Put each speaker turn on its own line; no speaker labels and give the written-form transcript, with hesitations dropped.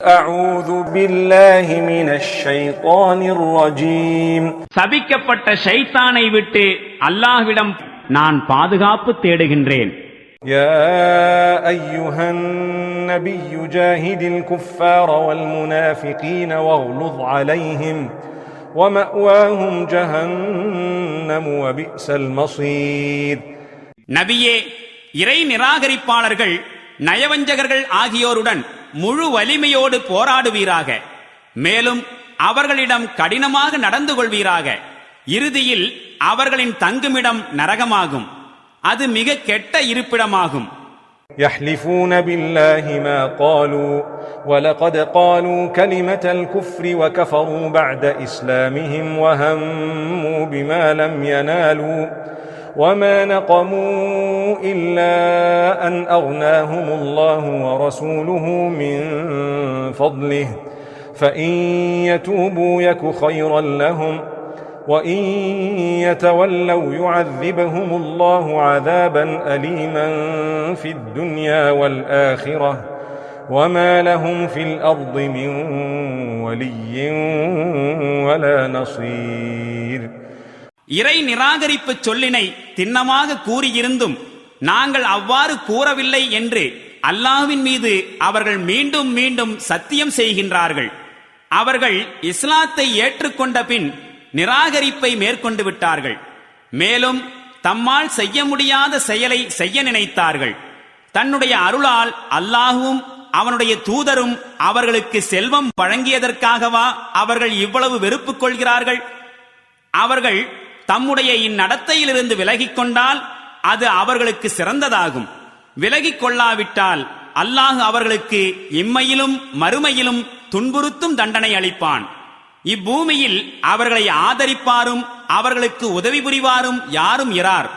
أعوذ بالله من الشيطان الرجيم
சபிக்கப்பட்ட ஷைத்தானை விட்டு அல்லாஹ்விடம் நான் பாதுகாப்பு தேடுகின்றேன்.
يا أيها النبي جاهد الكفار والمنافقين واغلظ عليهم ومأواهم جهنم وبئس المصير.
நபியே, இறை நிராகரிப்பாளர்கள் நயவஞ்சகர்கள் ஆகியோருடன் முழு வலிமையோடு போராடுவீராக. மேலும் அவர்களிடம் கடினமாக நடந்து கொள்வீராக. இறுதியில் அவர்களின் தங்குமிடம் நரகமாகும். அது மிக கெட்ட இருப்பிடமாகும்.
يحلفون بالله ما قالوا ولقد قالوا كلمة الكفر وكفروا بعد إسلامهم وهموا بما لم ينالوا وما نقموا إلا أن أغناهم الله ورسوله من فضله فإن يتوبوا يك خيرا لهم وإن يتولوا يعذبهم الله عذابا أليما في الدنيا والآخرة وما لهم في الأرض من ولي ولا نصير.
இறை நிராகரிப்பு சொல்லினை திண்ணமாக கூறியிருந்தும் நாங்கள் அவ்வாறு கூறவில்லை என்று அல்லாஹ்வின் மீது அவர்கள் மீண்டும் மீண்டும் சத்தியம் செய்கின்றார்கள். அவர்கள் இஸ்லாத்தை ஏற்றுக்கொண்ட பின் நிராகரிப்பை மேற்கொண்டு விட்டார்கள். மேலும் தம்மால் செய்ய முடியாத செயலை செய்ய நினைத்தார்கள். தன்னுடைய அருளால் அல்லாஹுவும் அவனுடைய தூதரும் அவர்களுக்கு செல்வம் வழங்கியதற்காகவா அவர்கள் இவ்வளவு வெறுப்பு கொள்கிறார்கள்? அவர்கள் தம்முடைய இந்நடத்தையிலிருந்து விலகிக் கொண்டால் அது அவர்களுக்கு சிறந்ததாகும். விலகிக் கொள்ளாவிட்டால் அல்லாஹ் அவர்களுக்கு இம்மையிலும் மறுமையிலும் துன்புறுத்தும் தண்டனை அளிப்பான். இப்பூமியில் அவர்களை ஆதரிப்பாரும் அவர்களுக்கு உதவி புரிவாரும் யாரும் இரார்.